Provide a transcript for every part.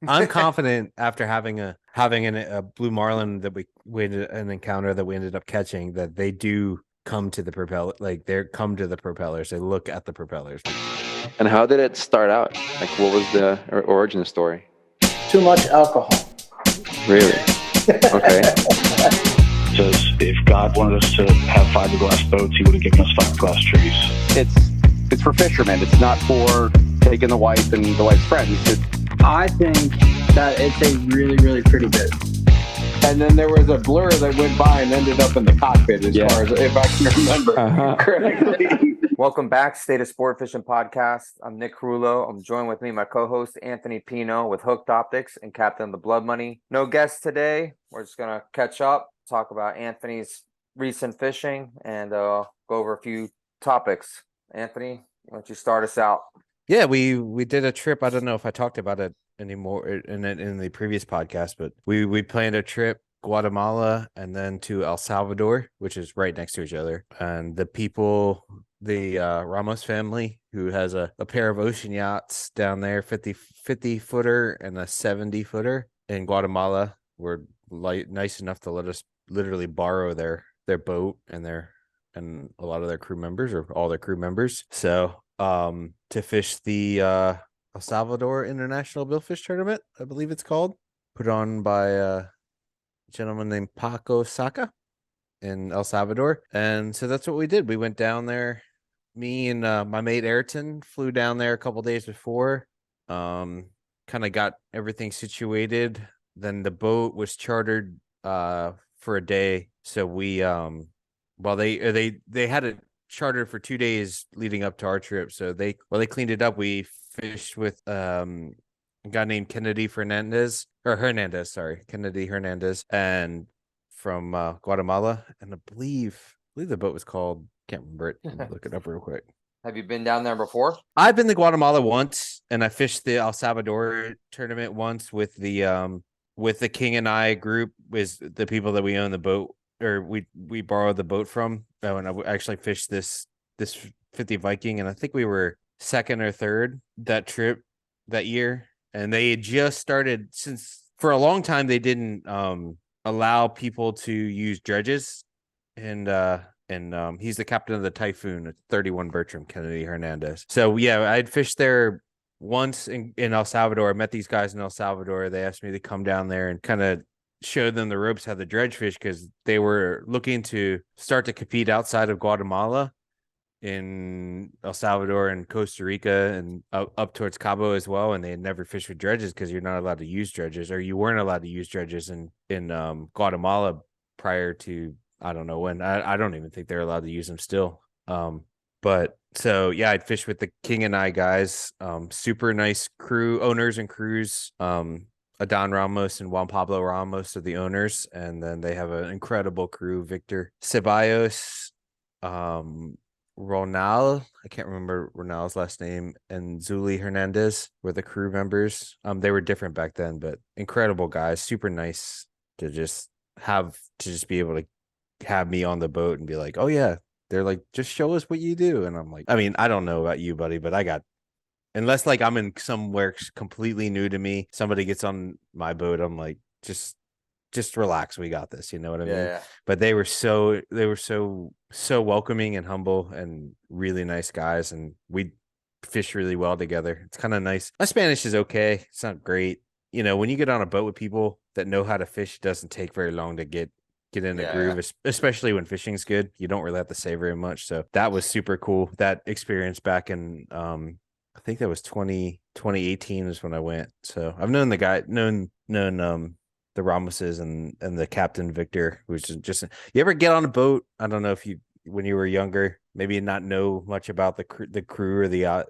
I'm confident after having a blue marlin that we an encounter that we ended up catching, that they do come to the propeller, like they come to the propellers. They look at the propellers. And how did it start out? Like, what was the origin story? Too much alcohol. Really? Okay. Says if God wanted us to have fiberglass boats, he would have given us fiberglass trees. It's for fishermen. It's not for taking the wife and the wife's friends. I think that it's a really, really pretty bit. And then there was a blur that went by and ended up in the cockpit, as far as if I can remember correctly. Welcome back, State of Sport Fishing Podcast. I'm Nick Carullo. I'm joined with me, my co-host Anthony Pino with Hooked Optics and Captain of the Blood Money. No guests today. We're just gonna catch up, talk about Anthony's recent fishing, and go over a few topics. Anthony, why don't you start us out? Yeah, we did a trip. I don't know if I talked about it anymore in the previous podcast, but we planned a trip, Guatemala and then to El Salvador, which is right next to each other. And the people, the Ramos family, who has a pair of ocean yachts down there, 50 footer and a 70 footer in Guatemala, were nice enough to let us literally borrow their boat and a lot of their crew members, or all their crew members. So to fish the El Salvador International Billfish Tournament, I believe it's called, put on by a gentleman named Paco Saka in El Salvador. And so that's what we did. We went down there. Me and my mate Ayrton flew down there a couple days before, kind of got everything situated. Then the boat was chartered for a day. So we well, they had it chartered for 2 days leading up to our trip. So they cleaned it up. We fished with a guy named Kennedy Hernandez, and from Guatemala, and I believe the boat was called, can't remember it. Let me look it up real quick. Have you been down there before? I've been to Guatemala once, and I fished the El Salvador tournament once with the King and I group, was the people that we own the boat, or we borrowed the boat from. And I actually fished this 50 Viking, and I think we were second or third that trip that year. And they had just started, since for a long time they didn't allow people to use dredges, and he's the captain of the Typhoon at 31 Bertram, Kennedy Hernandez. So yeah, I'd fished there once in El Salvador. I met these guys in El Salvador. They asked me to come down there and kind of show them the ropes how to dredge fish, because they were looking to start to compete outside of Guatemala, in El Salvador and Costa Rica, and up towards Cabo as well. And they had never fished with dredges because you're not allowed to use dredges, or you weren't allowed to use dredges in Guatemala prior to, I don't know when. I don't even think they're allowed to use them still. But so yeah, I'd fish with the King and I guys, super nice crew, owners and crews. Adan Ramos and Juan Pablo Ramos are the owners, and then they have an incredible crew. Victor Ceballos, Ronald, I can't remember Ronald's last name, and Zuli Hernandez were the crew members. They were different back then, but incredible guys, super nice to just be able to have me on the boat and be like, oh yeah, they're like, just show us what you do. And I'm like, I mean, I don't know about you, buddy, but unless like I'm in somewhere completely new to me, somebody gets on my boat, I'm like, just relax, we got this, you know what I mean? Yeah. But they were so welcoming and humble and really nice guys, and we fish really well together. It's kind of nice. My Spanish is okay. It's not great. You know, when you get on a boat with people that know how to fish, it doesn't take very long to get in a groove, especially when fishing's good. You don't really have to say very much. So that was super cool. That experience back in I think that was 2018 is when I went. So I've known the guy, known the Ramoses and the captain Victor, who's just, you ever get on a boat? I don't know if you, when you were younger, maybe not know much about the crew or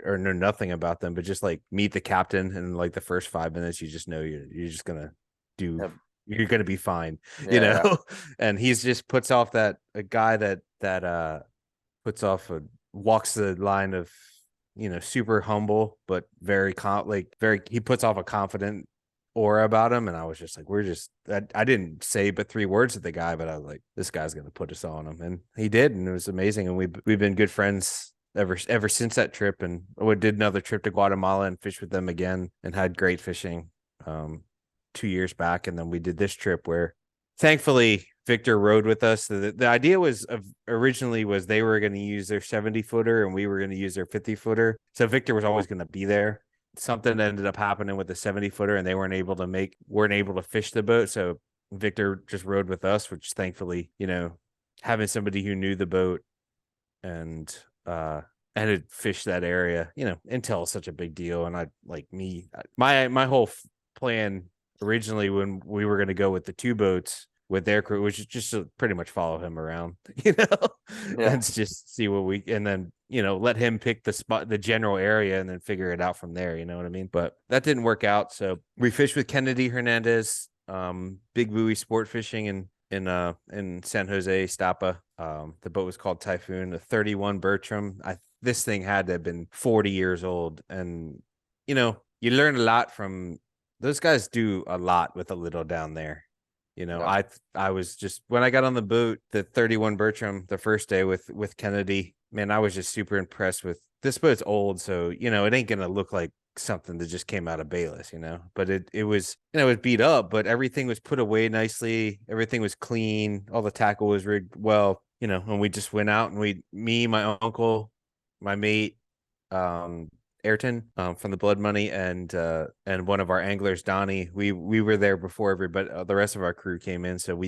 or know nothing about them, but just like meet the captain, and like the first 5 minutes, you just know you're just gonna do. Yep. You're gonna be fine, you know. And he's just puts off a guy that walks the line of, you know, super humble, but very he puts off a confident aura about him. And I was just like, I didn't say but 3 words to the guy, but I was like, this guy's going to put us on him. And he did. And it was amazing. And we've been good friends ever since that trip, and we did another trip to Guatemala and fished with them again and had great fishing 2 years back. And then we did this trip where thankfully Victor rode with us. The idea was originally was they were going to use their 70-footer and we were going to use their 50-footer. So Victor was always going to be there. Something ended up happening with the 70-footer and they weren't able to fish the boat. So Victor just rode with us, which thankfully, having somebody who knew the boat and had fished that area, Intel is such a big deal. And my whole plan originally when we were going to go with the 2 boats with their crew, which is just to pretty much follow him around, and just see and then, let him pick the spot, the general area, and then figure it out from there. You know what I mean? But that didn't work out. So we fished with Kennedy Hernandez, big buoy sport fishing in San Jose, Stapa. The boat was called Typhoon, a 31 Bertram. This thing had to have been 40 years old. And, you learn a lot from those guys. Do a lot with a little down there. I was just, when I got on the boat, the 31 Bertram, the first day with Kennedy, man, I was just super impressed with this boat's old. So, it ain't going to look like something that just came out of Bayless, but it was, it was beat up, but everything was put away nicely. Everything was clean. All the tackle was rigged well, and we just went out and me, my uncle, my mate, Ayrton, from the Blood Money, and one of our anglers, Donnie. We were there before everybody. The rest of our crew came in, so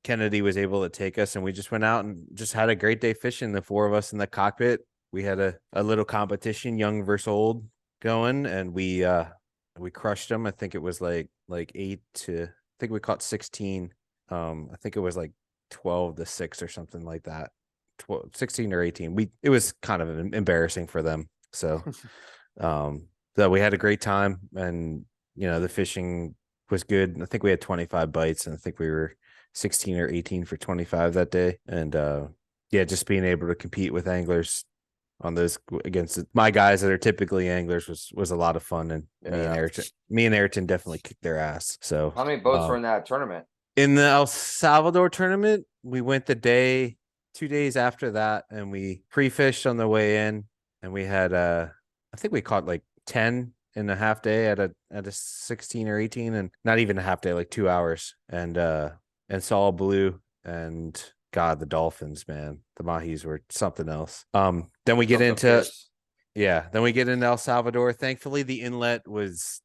Kennedy was able to take us, and we just went out and just had a great day fishing. The 4 of us in the cockpit. We had a little competition, young versus old, going, and we crushed them. I think it was like 8 to. I think we caught 16. I think it was like 12 to 6 or something like that. 16 or 18. It was kind of embarrassing for them. So, so we had a great time, and the fishing was good. I think we had 25 bites, and I think we were 16 or 18 for 25 that day. And just being able to compete with anglers on those against my guys that are typically anglers was a lot of fun. And me and Ayrton definitely kicked their ass. So how many boats were in that tournament? In the El Salvador tournament, we went 2 days after that, and we pre-fished on the way in. And we had I think we caught like 10 in a half day at a 16 or 18, and not even a half day, like 2 hours, and saw blue, and God, the dolphins, man, the mahis were something else. Then we get into El Salvador. Thankfully, the inlet was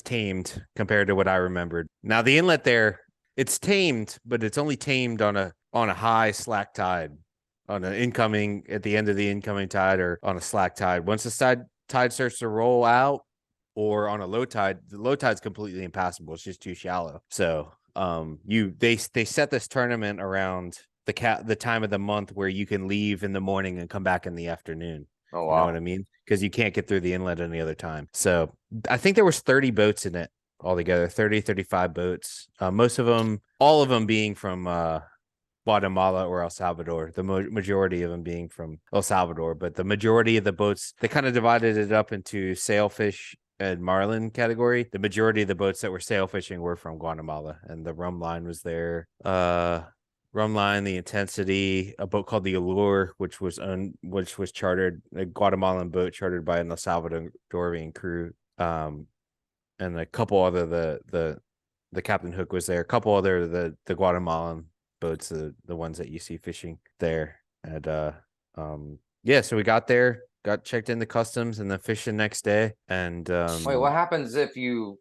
tamed compared to what I remembered. Now the inlet there, it's tamed, but it's only tamed on a high slack tide. On an incoming, at the end of the incoming tide, or on a slack tide. Once the tide starts to roll out, or on a low tide, the low tide's completely impassable. It's just too shallow. So they set this tournament around the time of the month where you can leave in the morning and come back in the afternoon. Oh wow. You know what I mean? Because you can't get through the inlet any other time. So I think there was 30 boats in it altogether, 35 boats. All of them being from Guatemala or El Salvador, the majority of them being from El Salvador, but the majority of the boats, they kind of divided it up into sailfish and marlin category. The majority of the boats that were sail fishing were from Guatemala, and the Rum Line was there. Rum Line, the Intensity, a boat called the Allure, which was chartered, a Guatemalan boat chartered by an El Salvadorian crew, and a couple other the Captain Hook was there, a couple other the Guatemalan boats, the ones that you see fishing there. And so we got there, got checked into customs, and then fishing next day. And wait, what happens if you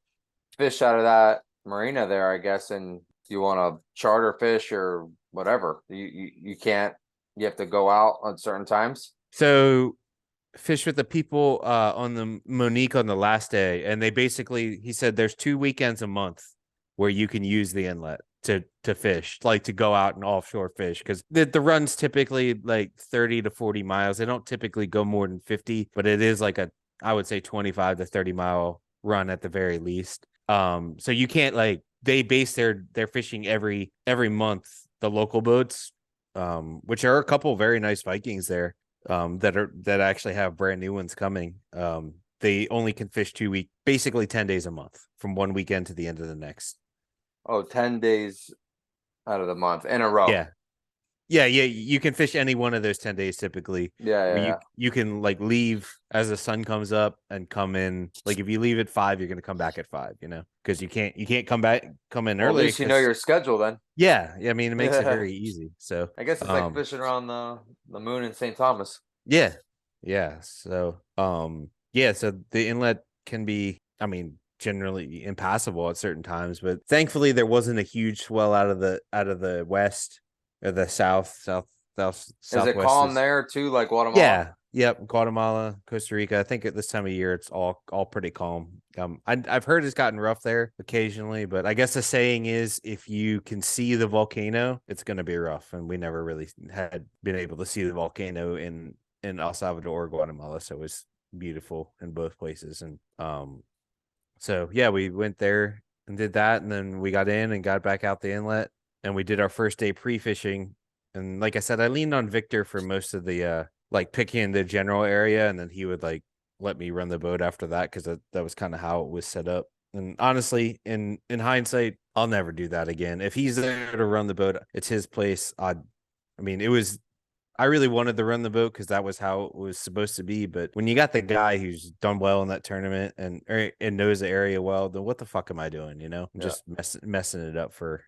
fish out of that marina there, I guess, and you want to charter fish or whatever? You can't, you have to go out on certain times? So fish with the people on the Monique on the last day, and he said there's 2 weekends a month where you can use the inlet to fish, like to go out and offshore fish, because the run's typically like 30 to 40 miles. They don't typically go more than 50, but it is like I would say 25 to 30 mile run at the very least. So you can't, like, they base their fishing every month, the local boats, which are a couple very nice Vikings there, that actually have brand new ones coming. They only can fish basically 10 days a month, from one weekend to the end of the next. Oh, 10 days out of the month in a row. Yeah, you can fish any one of those 10 days typically. Yeah, yeah. You can like leave as the sun comes up and come in. Like if you leave at 5, you're gonna come back at 5, because you can't come in Well, at early. least you know your schedule then. Yeah, I mean it makes it very easy. So I guess it's like fishing around the moon in St. Thomas. Yeah. So so the inlet can be, I mean, generally impassable at certain times, but thankfully there wasn't a huge swell out of the west or the southwest. Is it calm there too, like Guatemala? Yeah. Yep. Guatemala, Costa Rica. I think at this time of year it's all pretty calm. I've heard it's gotten rough there occasionally, but I guess the saying is if you can see the volcano, it's going to be rough. And we never really had been able to see the volcano in El Salvador or Guatemala, so it was beautiful in both places. And so yeah, we went there and did that, and then we got in and got back out the inlet, and we did our first day pre-fishing. And like I said, I leaned on Victor for most of the like picking the general area, and then he would like let me run the boat after that, because that was kind of how it was set up. And honestly, in hindsight, I'll never do that again. If he's there to run the boat, it's his place. I really wanted to run the boat because that was how it was supposed to be. But when you got the guy who's done well in that tournament and knows the area well, then what the fuck am I doing? I'm just messing it up for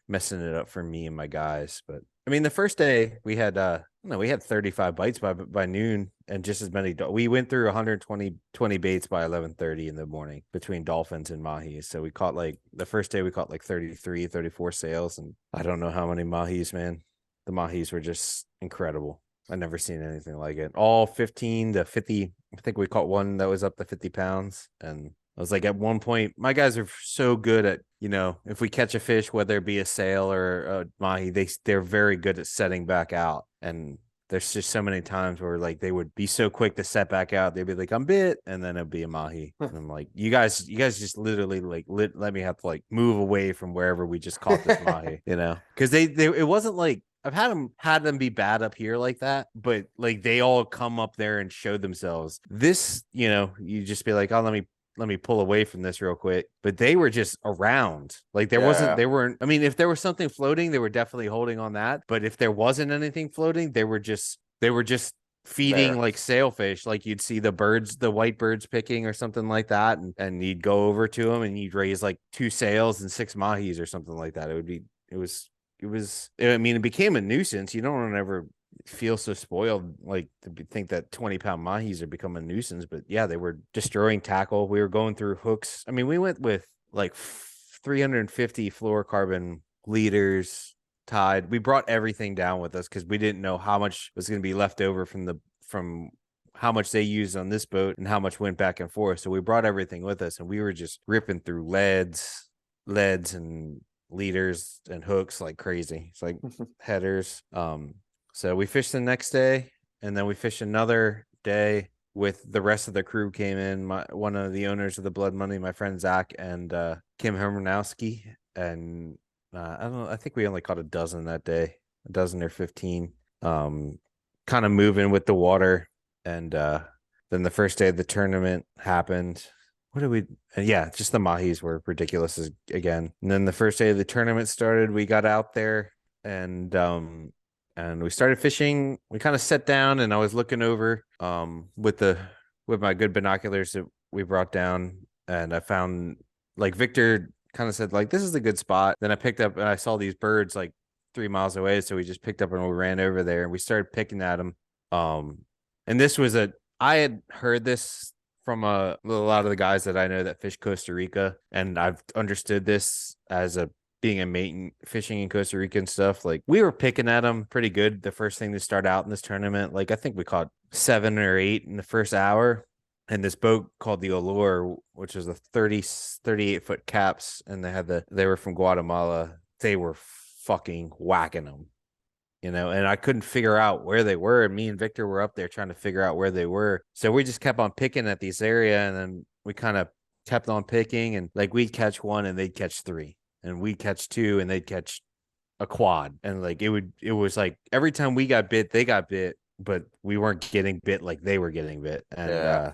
me and my guys. But I mean, the first day we had 35 bites by noon, and just as many. We went through 120 baits by 11:30 in the morning between dolphins and mahis. So we caught the first day we caught 33, 34 sails, and I don't know how many mahis, man. The mahis were just incredible. I've never seen anything like it. All 15 to 50. I think we caught one that was up to 50 pounds. And I was like, at one point, my guys are so good at, if we catch a fish, whether it be a sail or a mahi, they're very good at setting back out. And there's just so many times where they would be so quick to set back out. They'd be like, I'm bit. And then it'd be a mahi. And I'm like, you guys just literally let me have to move away from wherever we just caught this mahi, because it wasn't like, I've had them be bad up here like that, but they all come up there and show themselves. This, you just be like, oh, let me pull away from this real quick. But they were just around. They weren't. I mean, if there was something floating, they were definitely holding on that. But if there wasn't anything floating, they were just feeding there. Sailfish. You'd see the white birds picking or something like that, and you'd go over to them and you'd raise 2 sails and 6 mahis or something like that. It became a nuisance. You don't want to ever feel so spoiled, to think that 20-pound mahis are becoming a nuisance. But yeah, they were destroying tackle. We were going through hooks. I mean, we went with 350 fluorocarbon leaders tied. We brought everything down with us because we didn't know how much was going to be left over from how much they used on this boat and how much went back and forth. So we brought everything with us, and we were just ripping through leads and leaders and hooks like crazy. It's headers. So we fished the next day, and then we fished another day with the rest of the crew came in. One of the owners of the Blood Money, my friend Zach, and Kim Hermanowski. And I don't know, I think we only caught a dozen that day, a dozen or 15. Kind of moving with the water. And then the first day of the tournament happened. Just the mahis were ridiculous again. And then the first day of the tournament started. We got out there and we started fishing. We kind of sat down, and I was looking over with my good binoculars that we brought down, and I found Victor kind of said this is a good spot. Then I picked up and I saw these birds 3 miles away, so we just picked up and we ran over there and we started picking at them. And this was I had heard this from a lot of the guys that I know that fish Costa Rica, and I've understood this as being a mate fishing in Costa Rica and stuff. We were picking at them pretty good the first thing to start out in this tournament. I think we caught 7 or 8 in the first hour, and this boat called the Allure, which was a 38-foot caps, and they were from Guatemala. They were fucking whacking them. And I couldn't figure out where they were. And me and Victor were up there trying to figure out where they were. So we just kept on picking at this area, and then we kind of kept on picking, and we'd catch 1 and they'd catch 3, and we'd catch 2 and they'd catch a quad. And it was every time we got bit, they got bit, but we weren't getting bit like they were getting bit. And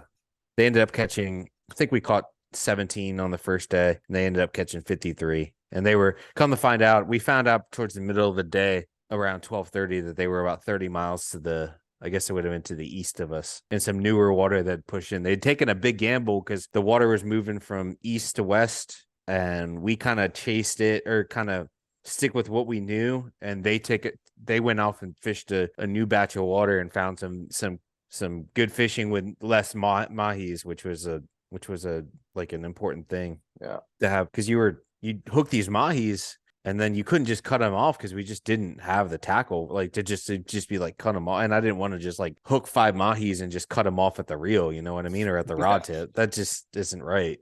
they ended up catching, I think we caught 17 on the first day, and they ended up catching 53. And they were, come to find out, we found out towards the middle of the day around 12:30 that they were about 30 miles to the, I guess it would have been to the east of us, and some newer water that pushed in. They'd taken a big gamble because the water was moving from east to west, and we kind of chased it, or kind of stick with what we knew. And they went off and fished a new batch of water and found some good fishing with less mahis, which was a like an important thing to have, because you hook these mahis and then you couldn't just cut them off because we just didn't have the tackle, like to just be like cut them off. And I didn't want to just like hook 5 mahis and just cut them off at the reel, you know what I mean, or at the rod tip. That just isn't right.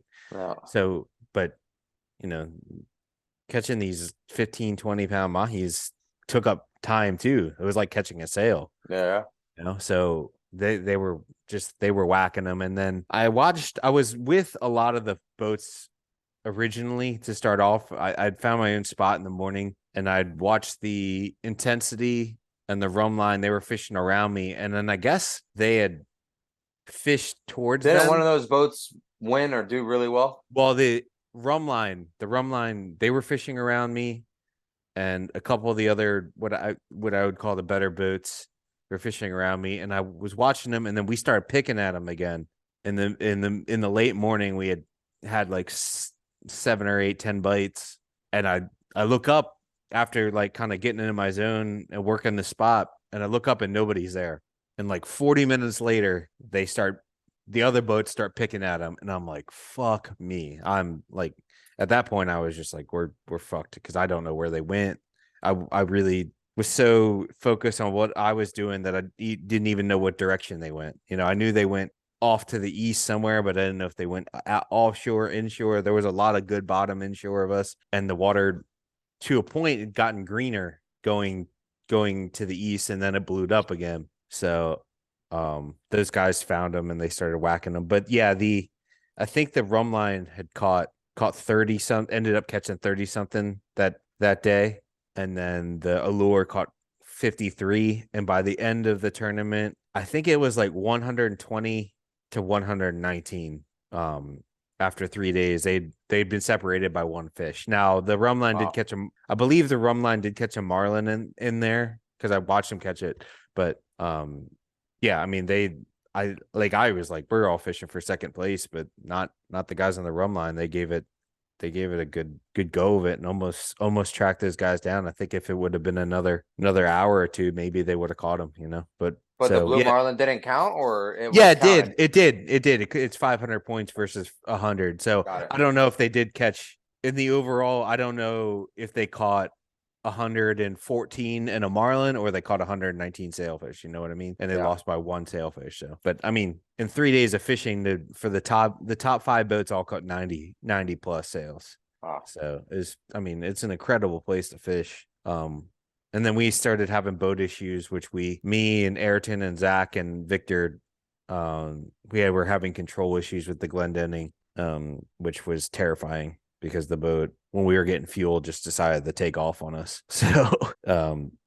So, but catching these 15-20 pound mahis took up time too. It was like catching a sail. So they were whacking them. And then I was with a lot of the boats originally to start off. I'd found my own spot in the morning, and I'd watched the intensity and the rum line. They were fishing around me, and then I guess they had fished towards them. Didn't one of those boats win or do really well? Well, the rum line, they were fishing around me, and a couple of the other what I would call the better boats were fishing around me, and I was watching them, and then we started picking at them again. In the late morning, we had like 7 or 8, 10 bites, and I look up after like kind of getting into my zone and working the spot, and I look up and nobody's there. And like 40 minutes later, the other boats start picking at them, and I'm like, fuck me. I'm like, at that point I was just like, we're fucked, because I don't know where they went. I really was so focused on what I was doing that I didn't even know what direction they went. I knew they went off to the east somewhere, but I didn't know if they went offshore, inshore. There was a lot of good bottom inshore of us, and the water to a point had gotten greener going to the east, and then it blew up again. So those guys found them and they started whacking them. But yeah, I think the rum line had caught 30 some, ended up catching 30 something that day, and then the Allure caught 53. And by the end of the tournament, I think it was like 120 to 119. After 3 days, they'd been separated by one fish. Now the rum line did catch them. I believe the rum line did catch a marlin in there, because I watched them catch it. But yeah, I mean, I was like, we're all fishing for second place, but not the guys on the rum line. They gave it a good go of it, and almost tracked those guys down. I think if it would have been another hour or two, maybe they would have caught them, But the blue marlin didn't count, or it did. It did. It's 500 points versus 100. So I don't know if they did catch in the overall. I don't know if they caught 114 in a marlin, or they caught 119 sailfish. You know what I mean? And they lost by one sailfish. So, but I mean, in 3 days of fishing, for the top 5 boats all caught 90 plus sails. So it's an incredible place to fish. And then we started having boat issues, which me and Ayrton and Zach and Victor, we were having control issues with the Glendenning, which was terrifying, because the boat, when we were getting fuel, just decided to take off on us. So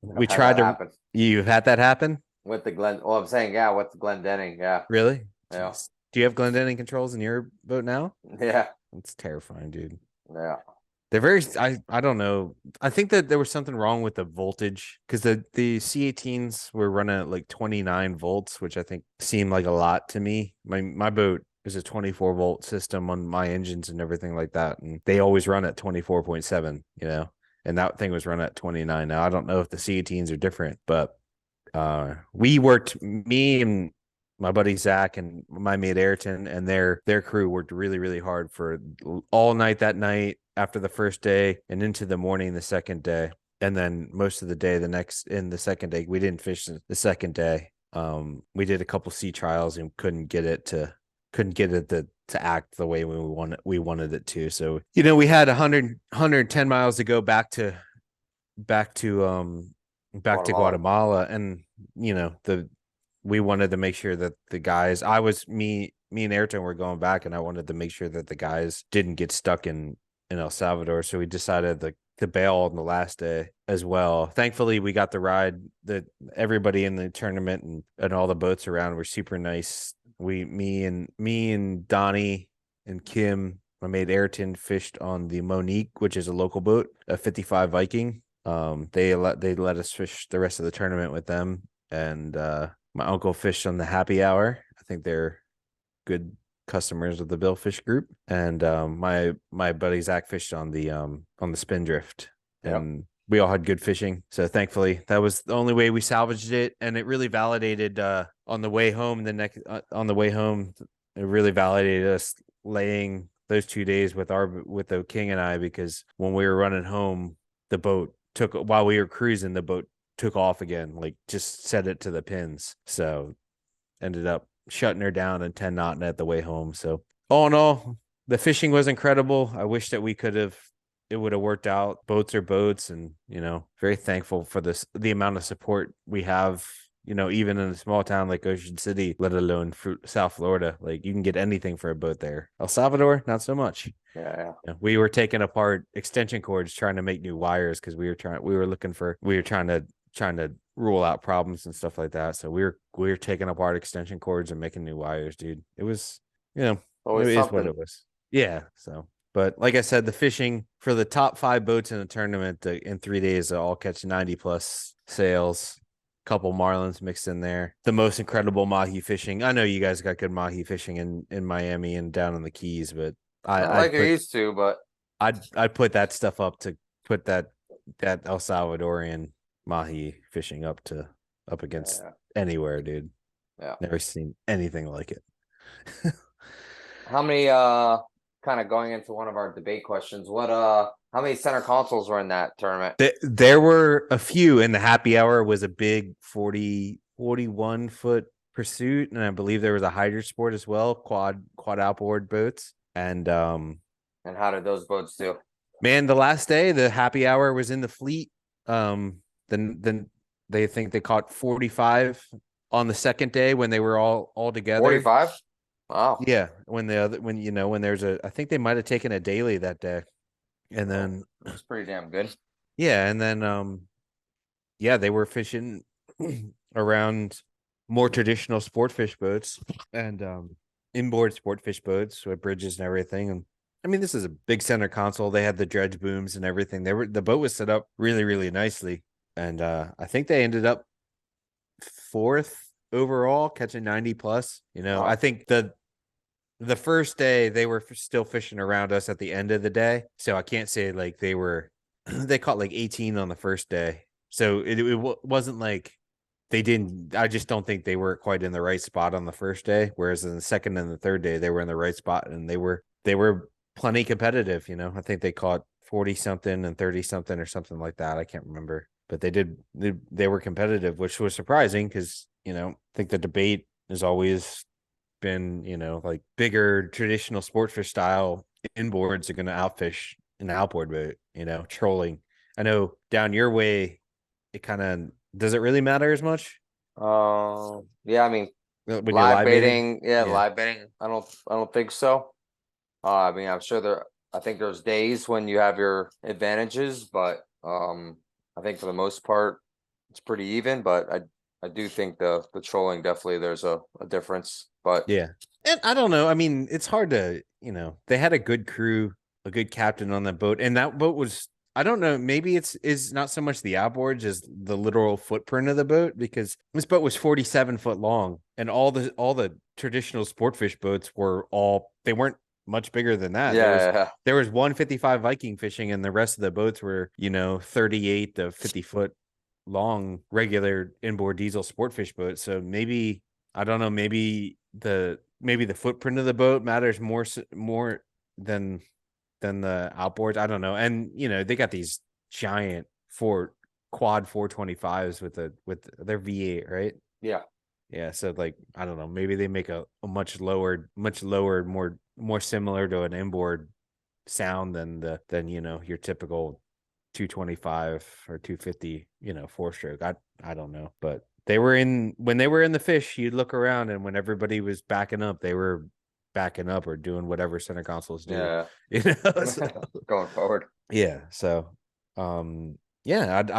we tried to happen. You've had that happen with the Glen. Well, I'm saying, with the Glendenning. Yeah. Really? Yeah. Jeez. Do you have Glendenning controls in your boat now? Yeah. It's terrifying, dude. Yeah. They're very, I don't know. I think that there was something wrong with the voltage, because the C18s were running at like 29 volts, which I think seemed like a lot to me. My boat is a 24 volt system on my engines and everything like that, and they always run at 24.7, and that thing was run at 29. Now I don't know if the C18s are different, but me and my buddy Zach and my mate Ayrton and their crew worked really, really hard for all night that night, after the first day, and into the morning the second day, and then most of the day the second day. We didn't fish the second day. We did a couple sea trials and couldn't get it to act the way we wanted it to. So we had 110 miles to go back to Guatemala, and we wanted to make sure that the guys, me and Ayrton were going back, and I wanted to make sure that the guys didn't get stuck in El Salvador. So we decided to bail on the last day as well. Thankfully, we got the ride. That everybody in the tournament and all the boats around were super nice. Me and Donnie and Kim, my mate Ayrton, fished on the Monique, which is a local boat, a 55 Viking. They let us fish the rest of the tournament with them, and my uncle fished on the happy hour. I think they're good customers of the Billfish group, and my buddy Zach fished on the Spindrift, and we all had good fishing. So thankfully, that was the only way we salvaged it, and it really validated on the way home. On the way home, it really validated us laying those 2 days with the King and I, because when we were running home, the boat while we were cruising, the boat took off again, like just set it to the pins. So ended up shutting her down and 10 knotting at the way home. So all in all, the fishing was incredible. I wish that it would have worked out. Boats are boats, and very thankful for the amount of support we have. Even in a small town like Ocean City, let alone South Florida, like you can get anything for a boat there. El Salvador, not so much. Yeah. We were taking apart extension cords trying to make new wires, because we were trying to rule out problems and stuff like that. So we were taking apart extension cords and making new wires, dude. It was, Always it is something. what it was. Yeah. So, but like I said, the fishing for the top 5 boats in the tournament in 3 days, they all catch 90 plus sails. Couple marlins mixed in there. The most incredible mahi fishing. I know you guys got good mahi fishing in Miami and down in the Keys, but I used to, but I'd put that stuff up to put that El Salvadorian mahi fishing up against anywhere, dude. Yeah. Never seen anything like it. how many kind of going into one of our debate questions, how many center consoles were in that tournament? There were a few, and the happy hour was a big 41 foot pursuit, and I believe there was a hydro sport as well, quad outboard boats. And how did those boats do? Man, the last day, the happy hour was in the fleet. Then they think they caught 45 on the second day when they were all together. 45? Wow. Yeah, when there's I think they might have taken a daily that day. And then that's pretty damn good. Yeah, and then they were fishing around more traditional sport fish boats and inboard sport fish boats with bridges and everything. And I mean, this is a big center console. They had the dredge booms and everything. The boat was set up really, really nicely. And I think they ended up 4th overall, catching 90 plus. Wow. I think the first day they were still fishing around us at the end of the day. So I can't say like they caught like 18 on the first day. So it wasn't like they didn't. I just don't think they were quite in the right spot on the first day. Whereas in the second and the third day, they were in the right spot, and they were plenty competitive. I think they caught 40 something and 30 something or something like that. I can't remember, but they were competitive, which was surprising because, I think the debate has always been, like bigger traditional sport fish style inboards are going to outfish an outboard boat, trolling. I know down your way, it kind of, does it really matter as much? Yeah, I mean, When live baiting, live baiting. I don't think so. I mean, I'm sure I think there's days when you have your advantages, but I think for the most part, it's pretty even. But I do think the trolling, definitely there's a difference. But yeah, and I don't know. I mean, it's hard to, they had a good crew, a good captain on that boat, and that boat was, I don't know, maybe it's not so much the outboards as the literal footprint of the boat, because this boat was 47 foot long, and all the traditional sport fish boats they weren't much bigger than that. There was 155 Viking fishing, and the rest of the boats were, 38 to 50 foot long regular inboard diesel sport fish boats. So maybe, I don't know, maybe the footprint of the boat matters more than the outboards. I don't know. And they got these giant quad 425s with their V8, right? Yeah, so like, I don't know, maybe they make a much lower, more similar to an inboard sound than your typical 225 or 250 four stroke. I don't know, but when they were in the fish, you'd look around, and when everybody was backing up, they were backing up or doing whatever center consoles do. So, going forward. Yeah. So I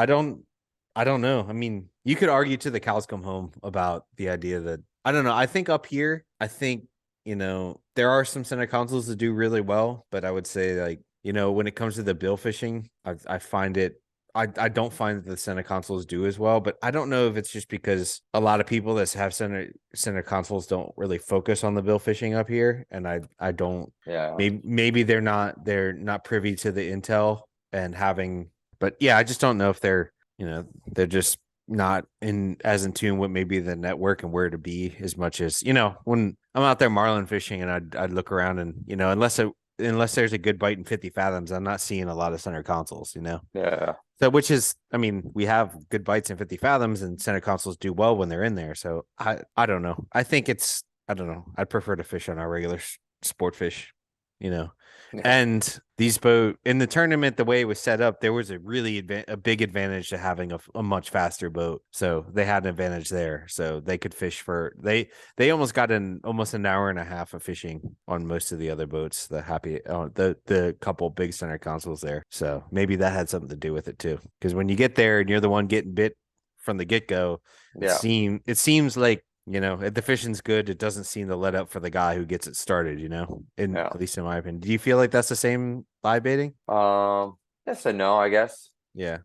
don't know. I mean, you could argue to the cows come home about the idea that, I don't know. I think up here, there are some center consoles that do really well, but I would say, like, when it comes to the bill fishing, I find it I don't find that the center consoles do as well, but I don't know if it's just because a lot of people that have center consoles don't really focus on the bill fishing up here, and I don't. Yeah. Maybe they're not privy to the intel and having, but yeah, I just don't know if they're they're just not in tune with maybe the network and where to be as much as when I'm out there marlin fishing and I'd look around and unless there's a good bite in 50 fathoms, I'm not seeing a lot of center consoles. Yeah. So, which is, I mean, we have good bites in 50 fathoms and center consoles do well when they're in there. So I don't know. I think I don't know. I'd prefer to fish on our regular sport fish, Yeah. and these boat in the tournament, the way it was set up, there was a really a big advantage to having a much faster boat. So they had an advantage there. So they could fish they almost got almost an hour and a half of fishing on most of the other boats. The couple big center consoles there. So maybe that had something to do with it too. Because when you get there and you're the one getting bit from the get go, it seems like if the fishing's good, it doesn't seem to let up for the guy who gets it started, at least in my opinion. Do you feel like that's the same live baiting? Yes and no, I guess. Yeah.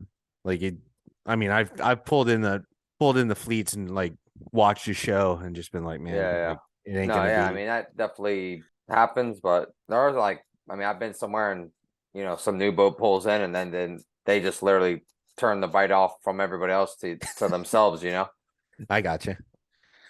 I've pulled in the fleets and like watched the show and just been like, man, Yeah. it ain't gonna be. I mean, that definitely happens, but there are I've been somewhere and some new boat pulls in and then they just literally turn the bite off from everybody else to themselves, I gotcha.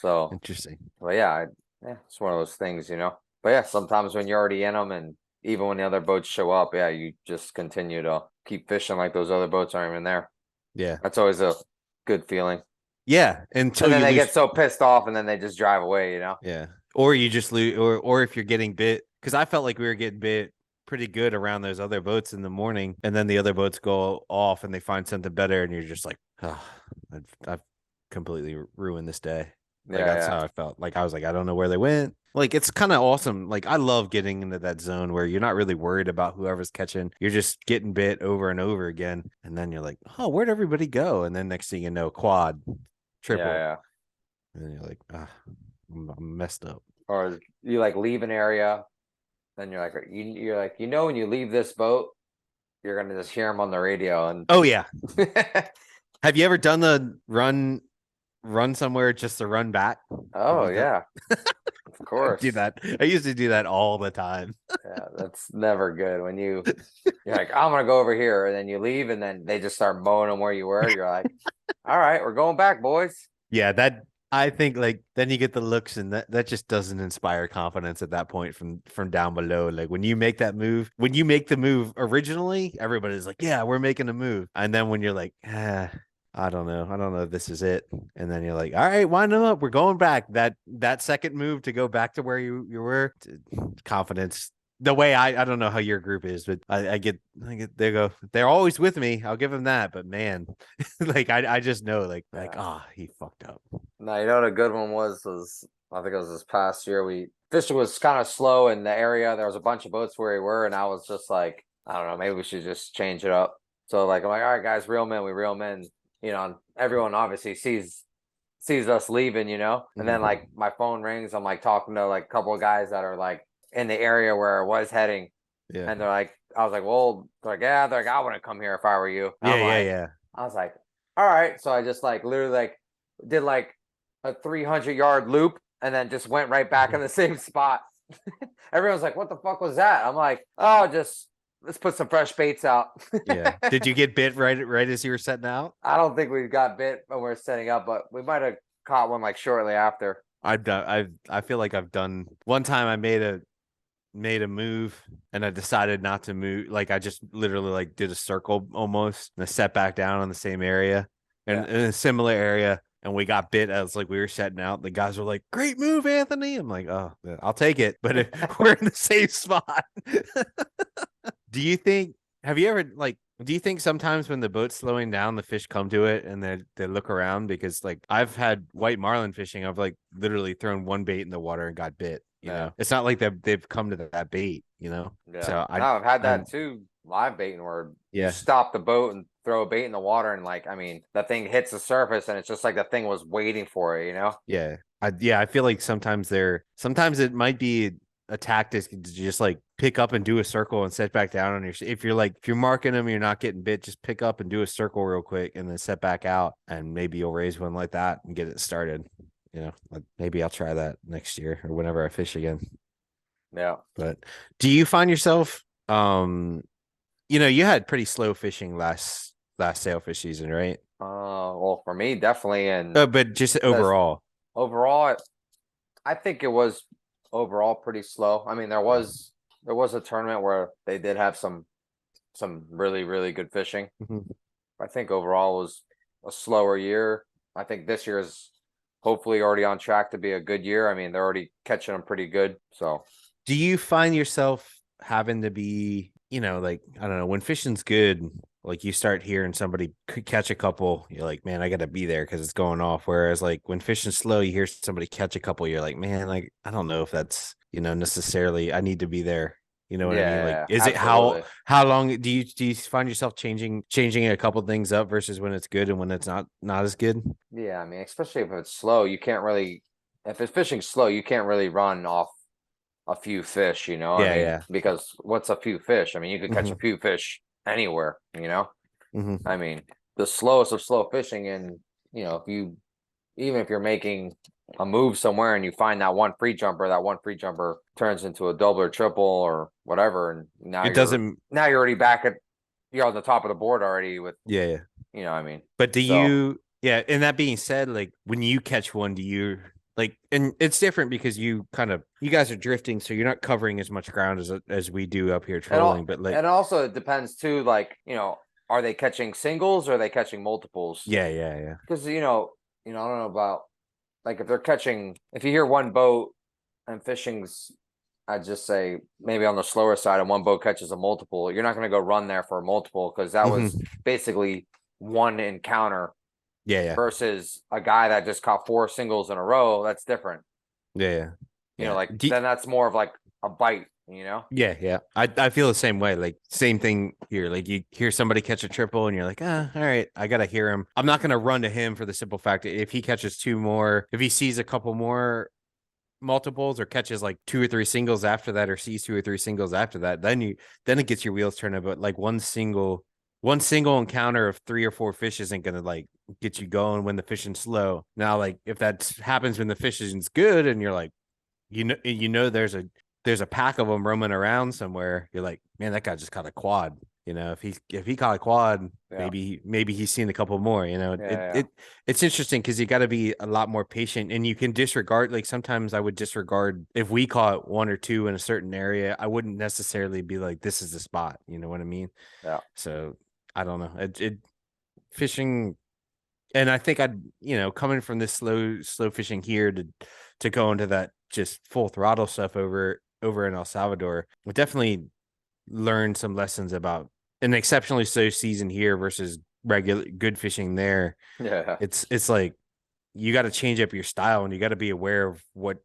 So interesting. Well, yeah, it's one of those things, But yeah, sometimes when you're already in them, and even when the other boats show up, yeah, you just continue to keep fishing like those other boats aren't even there. Yeah, that's always a good feeling. Yeah, and then they get so pissed off, and then they just drive away. Yeah, or you just lose, or if you're getting bit, because I felt like we were getting bit pretty good around those other boats in the morning, and then the other boats go off and they find something better, and you're just like, oh, I've completely ruined this day. That's how I felt. I was like, I don't know where they went. It's kind of awesome. I love getting into that zone where you're not really worried about whoever's catching. You're just getting bit over and over again. And then you're like, oh, where'd everybody go? And then next thing you know, quad, triple. Yeah. And then you're like, I'm messed up. Or you leave an area. Then you're like, when you leave this boat, you're going to just hear them on the radio. And oh, yeah. Have you ever done the run somewhere just to run back? Oh yeah, of course. I used to do that all the time. Yeah, that's never good when you're like, I'm gonna go over here, and then you leave, and then they just start mowing them where you were. You're like, all right, we're going back, boys. Yeah, that I think then you get the looks, and that just doesn't inspire confidence at that point from down below. When you make that move, when you make the move originally, everybody's like, yeah, we're making a move, and then when you're like, I don't know if this is it. And then you're like, all right, wind them up. We're going back. That second move to go back to where you were, confidence. The way I don't know how your group is, but I get they're always with me. I'll give them that. But man, I just know he fucked up. No, what a good one was I think it was this past year. Fishing was kind of slow in the area. There was a bunch of boats where we were, and I was just like, I don't know, maybe we should just change it up. So I'm like, all right, guys, reel men, we reel men. Everyone obviously sees us leaving, and then my phone rings. I'm talking to a couple of guys that are in the area where I was heading. Yeah. And I was like, well, they're like, I wouldn't come here if I were you. Yeah. I was like, all right. So I just literally did a 300-yard loop and then just went right back in the same spot. Everyone's like, what the fuck was that? I'm like, oh, just let's put some fresh baits out. Yeah. Did you get bit right as you were setting out? I don't think we got bit when we were setting up, but we might have caught one shortly after. I feel like I've done one time. I made a move and I decided not to move. I just literally did a circle almost and I sat back down in the same area and in a similar area. And we got bit as we were setting out. The guys were like, great move, Anthony. I'm like, oh, I'll take it. But if we're in the same spot. Do you think sometimes when the boat's slowing down, the fish come to it and they look around? Because I've had white marlin fishing. I've literally thrown one bait in the water and got bit. You know, it's not like they've come to that bait, Yeah. So I've had that too, live baiting where you stop the boat and throw a bait in the water and that thing hits the surface and it's just the thing was waiting for it, Yeah. I feel like sometimes it might be a tactic to just like pick up and do a circle and set back down on your. If you're marking them, you're not getting bit. Just pick up and do a circle real quick, and then set back out, and maybe you'll raise one like that and get it started. Maybe I'll try that next year or whenever I fish again. Yeah. But do you find yourself, you had pretty slow fishing last sailfish season, right? Well, for me, definitely, and But just overall, I think it was overall pretty slow. I mean, there was a tournament where they did have some really, really good fishing. I think overall it was a slower year. I think this year is hopefully already on track to be a good year. I mean, they're already catching them pretty good. So, do you find yourself having to be, like, I don't know, when fishing's good, like you start hearing somebody could catch a couple, you're like, man, I got to be there because it's going off. Whereas like when fishing's slow, you hear somebody catch a couple, you're like, man, like, I don't know if that's, necessarily I need to be there. You know what I mean? Like, is absolutely. it how long do you find yourself changing a couple things up versus when it's good and when it's not as good? Yeah, I mean, especially if it's slow, you can't really, if it's fishing slow, you can't really run off a few fish, Yeah. Because what's a few fish? I mean, you could catch a few fish anywhere, I mean, the slowest of slow fishing, and even if you're making a move somewhere and you find that one free jumper turns into a double or triple or whatever, and now you're already you're on the top of the board already with I mean. But and that being said, like when you catch one, do you like, and it's different because you guys are drifting, so you're not covering as much ground as we do up here trolling. But like, and also it depends too, like, are they catching singles or are they catching multiples? Yeah. Because I don't know about, like, if you hear one boat and fishing's, I'd just say maybe on the slower side, and one boat catches a multiple, you're not going to go run there for a multiple because that was basically one encounter. Yeah. Versus a guy that just caught 4 singles in a row, that's different. Yeah. Then that's more of like a bite, Yeah. I feel the same way. Like same thing here. Like you hear somebody catch a triple and you're like, all right, I gotta hear him. I'm not gonna run to him for the simple fact that if he catches 2 more, if he sees a couple more multiples or catches like 2 or 3 singles after that, or sees 2 or 3 singles after that, then it gets your wheels turning. But like one single encounter of 3 or 4 fish isn't gonna like get you going when the fishing's slow. Now, like if that happens when the fishing's good and you're like, there's a pack of them roaming around somewhere, you're like, man, that guy just caught a quad. If he caught a quad, maybe he's seen a couple more. It's interesting because you got to be a lot more patient, and you can disregard. Like sometimes I would disregard if we caught 1 or 2 in a certain area. I wouldn't necessarily be like, this is the spot. You know what I mean? Yeah. So I don't know. It fishing, and I think coming from this slow fishing here to go into that just full throttle stuff over in El Salvador, we definitely learned some lessons about an exceptionally slow season here versus regular good fishing there. Yeah. It's like you got to change up your style, and you got to be aware of what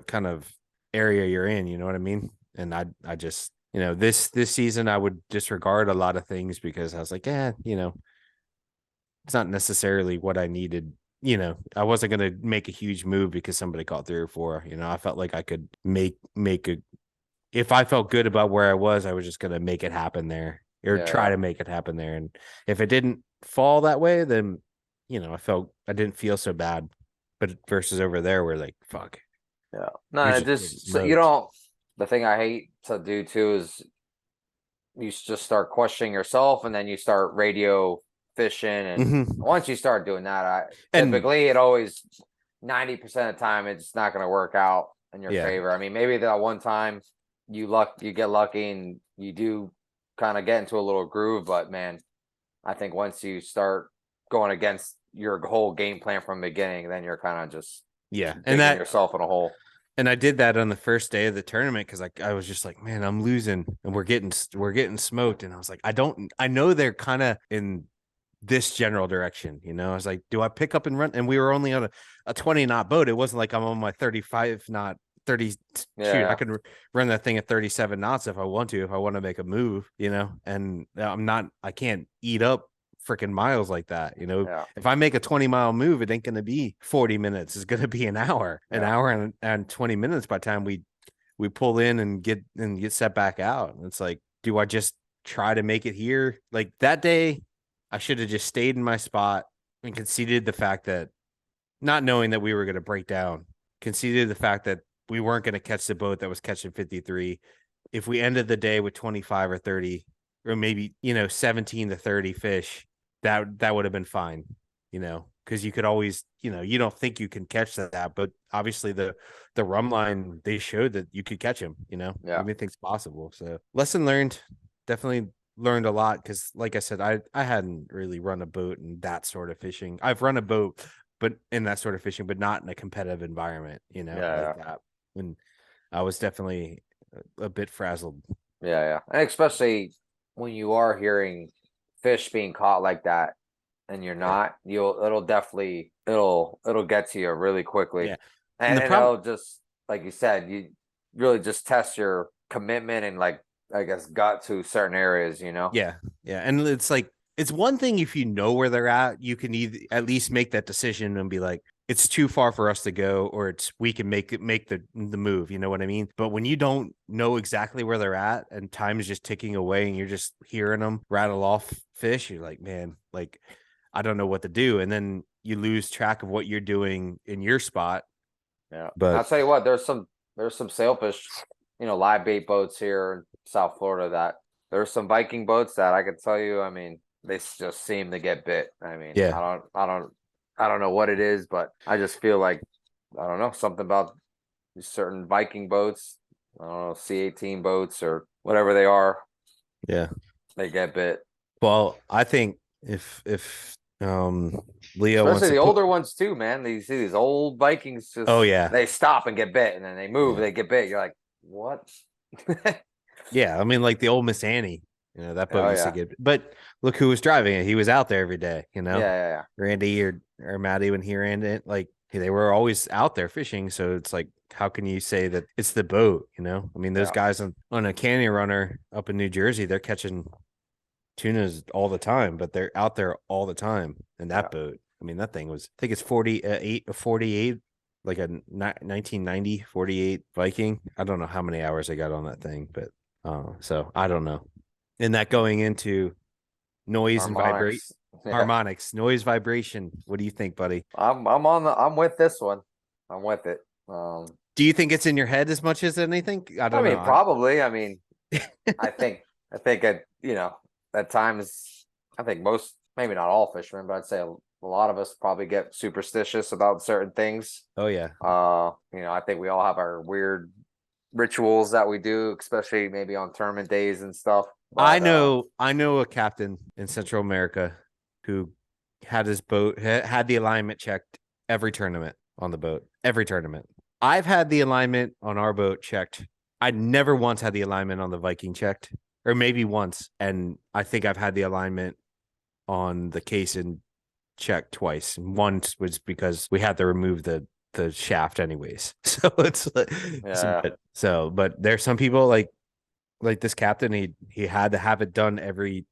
kind of area you're in, you know what I mean? And I just, this season I would disregard a lot of things because I was like, it's not necessarily what I needed. I wasn't going to make a huge move because somebody caught 3 or 4. I felt like I could make if I felt good about where I was just going to make it happen there, or try to make it happen there. And if it didn't fall that way, then, I didn't feel so bad. But versus over there, we're like, fuck. Yeah. No, the thing I hate to do too is you just start questioning yourself, and then you start radio fishing. And once you start doing that, typically it always 90% of the time, it's not going to work out in your favor. I mean, maybe that one time you get lucky and you do kind of get into a little groove, but man, I think once you start going against your whole game plan from the beginning, then you're kind of just digging yourself in a hole. And I did that on the first day of the tournament because I was just like, man, I'm losing and we're getting smoked. And I was like, I know they're kind of in this general direction. I was like, do I pick up and run? And we were only on a 20 knot boat. It wasn't like I'm on my 35 knot 30. Shoot, I could run that thing at 37 knots if I want to make a move, and I can't eat up freaking miles like that. If I make a 20-mile move, it ain't going to be 40 minutes. It's going to be an hour and 20 minutes by the time we we pull in and get set back out. And it's like, do I just try to make it here? Like that day, I should have just stayed in my spot and conceded the fact that, not knowing that we were going to break down, conceded the fact that we weren't going to catch the boat that was catching 53. If we ended the day with 25 or 30, or maybe, 17 to 30 fish, that would have been fine, because you could always, you don't think you can catch that, but obviously the rum line, they showed that you could catch them, anything's possible. So lesson learned, definitely learned a lot, because like I said, I hadn't really run a boat in that sort of fishing. I've run a boat, but in that sort of fishing, but not in a competitive environment, like that. And I was definitely a bit frazzled. Yeah. And especially when you are hearing fish being caught like that and you're not, it'll get to you really quickly. Yeah. And it'll just, like you said, you really just test your commitment and, like, I guess, gut to certain areas, Yeah. And it's like, it's one thing if you know where they're at, you can either at least make that decision and be like, it's too far for us to go, or we can make the move. You know what I mean? But when you don't know exactly where they're at and time is just ticking away and you're just hearing them rattle off fish, you're like, man, like, I don't know what to do. And then you lose track of what you're doing in your spot. Yeah. But I'll tell you what, there's some sailfish, live bait boats here in South Florida that there's some Viking boats that I can tell you, I mean, they just seem to get bit. I mean, yeah. I don't know what it is, but I just feel like, I don't know, something about certain Viking boats, I don't know, C18 boats or whatever they are. Yeah. They get bit. Well, I think if Leo, especially the older ones too, man. You see these old Vikings just, they stop and get bit, and then they move, they get bit. You're like, what? Yeah, I mean, like the old Miss Annie, that boat used to get, but look who was driving it. He was out there every day, Yeah. Randy or Maddie, when he ran it, like, they were always out there fishing. So it's like, how can you say that it's the boat? I mean, those guys on a canyon runner up in New Jersey, they're catching tunas all the time, but they're out there all the time. And that boat, I mean, that thing was, I think it's 48, like a 1990 48 Viking. I don't know how many hours I got on that thing, but so I don't know. And that going into noise and vibration, harmonics, noise, vibration. What do you think, buddy? I'm with this one. I'm with it. Do you think it's in your head as much as anything? I don't know. Probably. I mean, I think at times, I think most, maybe not all fishermen, but I'd say a lot of us probably get superstitious about certain things. Oh yeah. I think we all have our weird rituals that we do, especially maybe on tournament days and stuff. But, I know a captain in Central America who had his boat, had the alignment checked every tournament on the boat, every tournament. I've had the alignment on our boat checked. I never once had the alignment on the Viking checked, or maybe once. And I think I've had the alignment on the Cason checked twice. And once was because we had to remove the shaft anyways. So it's like, but there's some people like this captain, he had to have it done every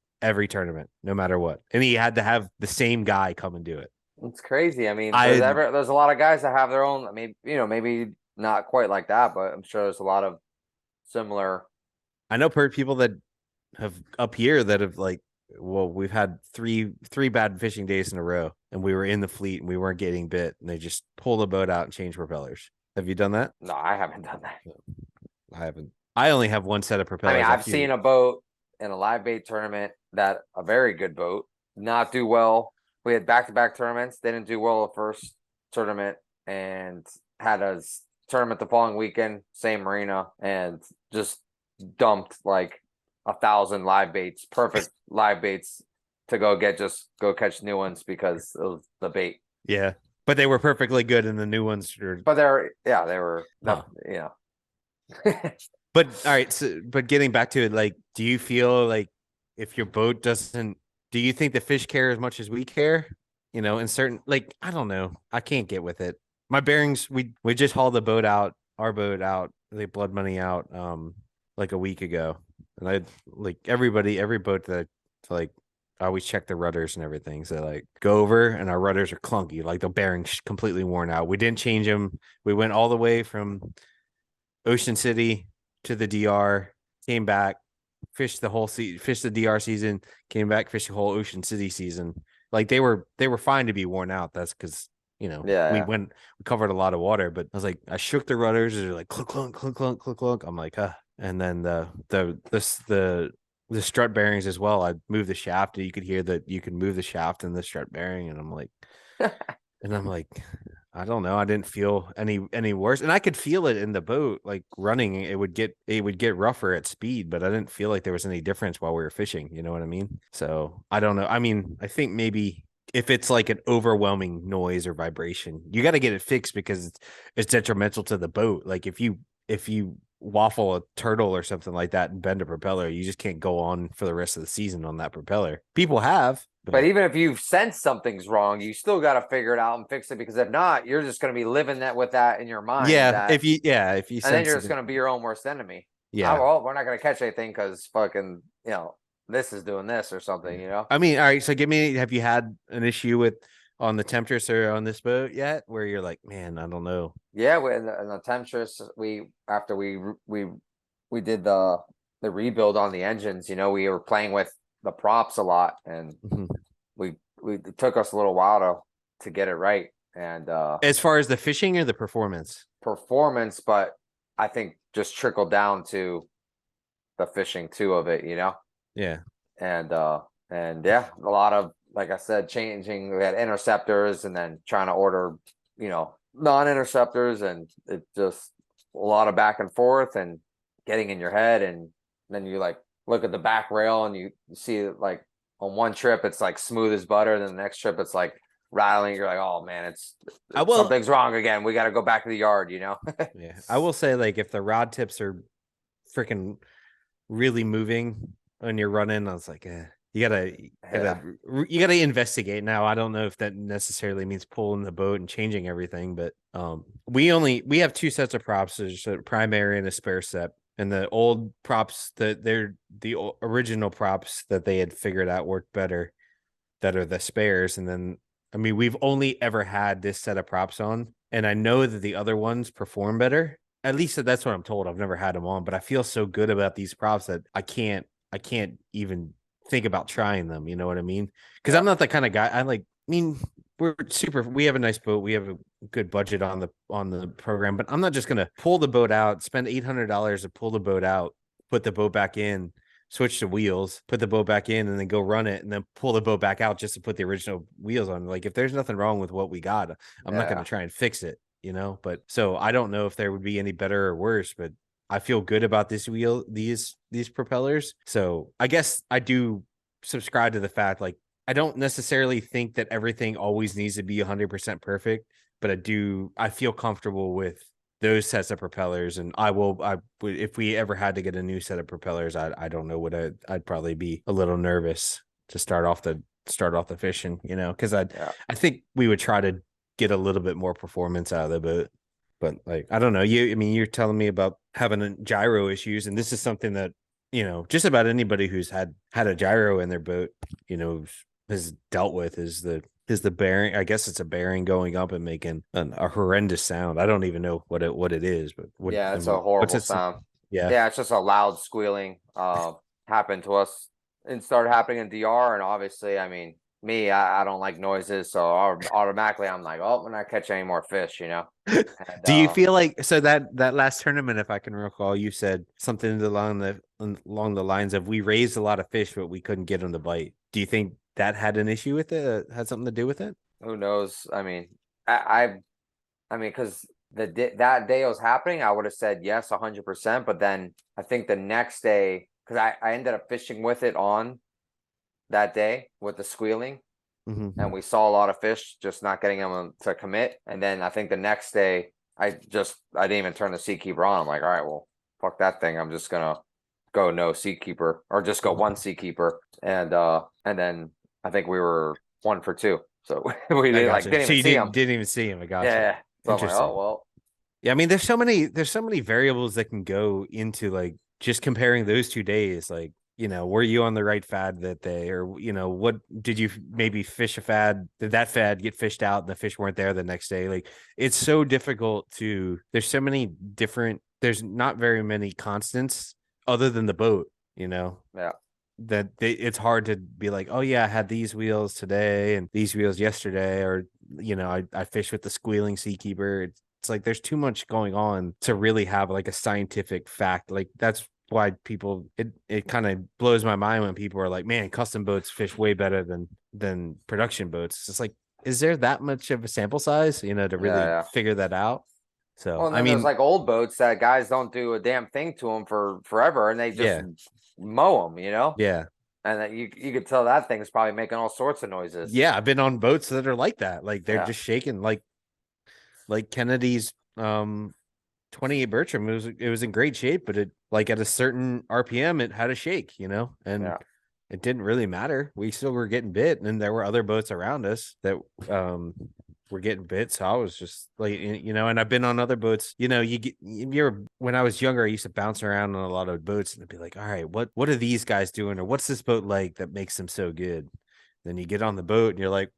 tournament, no matter what. And he had to have the same guy come and do it. It's crazy. I mean, there's a lot of guys that have their own, I mean, maybe not quite like that, but I'm sure there's a lot of similar. I know people that have up here that have like, well, we've had three bad fishing days in a row, and we were in the fleet and we weren't getting bit, and they just pull the boat out and change propellers. Have you done that? No, I haven't done that. I haven't. I only have one set of propellers. I mean, I've seen a boat in a live bait tournament that a very good boat not do well. We had back-to-back tournaments. They didn't do well the first tournament, and had a tournament the following weekend, same marina, and just dumped like 1,000 live baits, perfect live baits to go catch new ones because of the bait. Yeah, but they were perfectly good, and the new ones were. But they were. But all right, so but getting back to it, like, do you feel like if your boat doesn't? Do you think the fish care as much as we care? In certain, like, I don't know. I can't get with it. My bearings, we just hauled our boat out, the Blood Money out, like a week ago. And I like every boat that like I always check the rudders and everything. So like go over and our rudders are clunky, like the bearings completely worn out. We didn't change them. We went all the way from Ocean City to the DR, came back, fished the whole fished the DR season, came back, fished the whole Ocean City season. Like they were fine to be worn out. That's because we covered a lot of water, but I was like, I shook the rudders, they're like clunk clunk clunk clunk clunk clunk. I'm like, and then the strut bearings as well. I moved the shaft, and you could hear that you can move the shaft and the strut bearing, and I'm like, I don't know. I didn't feel any worse, and I could feel it in the boat, like running. It would get rougher at speed, but I didn't feel like there was any difference while we were fishing. You know what I mean? So I don't know. I mean, I think maybe if it's like an overwhelming noise or vibration, you got to get it fixed because it's detrimental to the boat. Like if you waffle a turtle or something like that and bend a propeller, you just can't go on for the rest of the season on that propeller. People have. But even if you sense something's wrong, you still got to figure it out and fix it, because if not, you're just going to be living with that in your mind. If you and then you're just going to be your own worst enemy. Yeah. Well, we're not going to catch anything because fucking, this is doing this or something, I mean, all right. So have you had an issue on the Temptress or on this boat yet where you're like, man, I don't know. Yeah. In the Temptress, after we did the rebuild on the engines, we were playing with the props a lot, and it took us a little while to get it right. And as far as the fishing or the performance, but I think just trickled down to the fishing too of it, Yeah. And yeah, a lot of, like I said, changing. We had interceptors and then trying to order, non-interceptors, and it just a lot of back and forth and getting in your head. And then you like look at the back rail and you see like on one trip it's like smooth as butter, then the next trip it's like rattling. You're like, oh man, something's wrong again. We got to go back to the yard, Yeah, I will say, like, if the rod tips are freaking really moving when you're running, I was like, you gotta investigate. Now, I don't know if that necessarily means pulling the boat and changing everything, but we have two sets of props. There's a primary and a spare set. And the old props, they're the original props that they had figured out worked better, that are the spares. And then, I mean, we've only ever had this set of props on, and I know that the other ones perform better. At least that's what I'm told. I've never had them on, but I feel so good about these props that I can't even think about trying them. You know what I mean? Because I'm not the kind of guy. We have a nice boat. We have a good budget on the program, but I'm not just going to pull the boat out, spend $800 to pull the boat out, put the boat back in, switch the wheels, put the boat back in, and then go run it, and then pull the boat back out just to put the original wheels on. Like, if there's nothing wrong with what we got, I'm not going to try and fix it, but so I don't know if there would be any better or worse, but I feel good about these propellers. So I guess I do subscribe to the fact, like, I don't necessarily think that everything always needs to be 100% perfect, but I feel comfortable with those sets of propellers. And if we ever had to get a new set of propellers, I don't know I'd probably be a little nervous to start off the fishing, because I think we would try to get a little bit more performance out of the boat. But like, I don't know, you're telling me about having gyro issues, and this is something that, just about anybody who's had a gyro in their boat, has dealt with, is the bearing. I guess it's a bearing going up and making a horrendous sound. I don't even know what it is, but it's a horrible sound. Yeah, it's just a loud squealing. Happened to us and started happening in DR, and obviously, I mean, me, I don't like noises, so automatically I'm like, oh, we're not catching any more fish, And, do you feel like, so that last tournament, if I can recall, you said something along the lines of, we raised a lot of fish, but we couldn't get them to bite. Do you think that had an issue with it? Had something to do with it? Who knows? I mean, because that day it was happening, I would have said yes, 100%. But then I think the next day, because I ended up fishing with it on that day with the squealing, and we saw a lot of fish, just not getting them to commit. And then I think the next day, I didn't even turn the Seakeeper on. I'm like, all right, well, fuck that thing. I'm just gonna go no Seakeeper, or just go one Seakeeper, and then I think we were 1 for 2. So we didn't even see him. Didn't even see him. I got you. Yeah. So I'm like, oh well. Yeah, I mean, there's so many variables that can go into, like, just comparing those 2 days. Like, were you on the right fad that day, or what did you maybe fish a fad? Did that fad get fished out and the fish weren't there the next day? Like, it's so difficult there's so many different there's not very many constants other than the boat, you know. Yeah. It's hard to be like, oh yeah, I had these wheels today and these wheels yesterday, or you know, I fished with the squealing seakeeper. It's like there's too much going on to really have like a scientific fact. Like that's why people it kind of blows my mind when people are like, man, custom boats fish way better than production boats. It's just like, is there that much of a sample size, you know, to really figure that out? So Well, and then there's like old boats that guys don't do a damn thing to them for forever, and they just mow them, you know? Yeah. And that you could tell that thing's probably making all sorts of noises. Yeah, I've been on boats that are like that. Like they're just shaking, like Kennedy's 28 Bertram. It was in great shape, but it like at a certain RPM it had a shake, you know, and it didn't really matter. We still were getting bit, and there were other boats around us that were getting bit. So I was just like, you know, and I've been on other boats, you know, when I was younger, I used to bounce around on a lot of boats and be like, all right, what are these guys doing? Or what's this boat like that makes them so good? Then you get on the boat and you're like,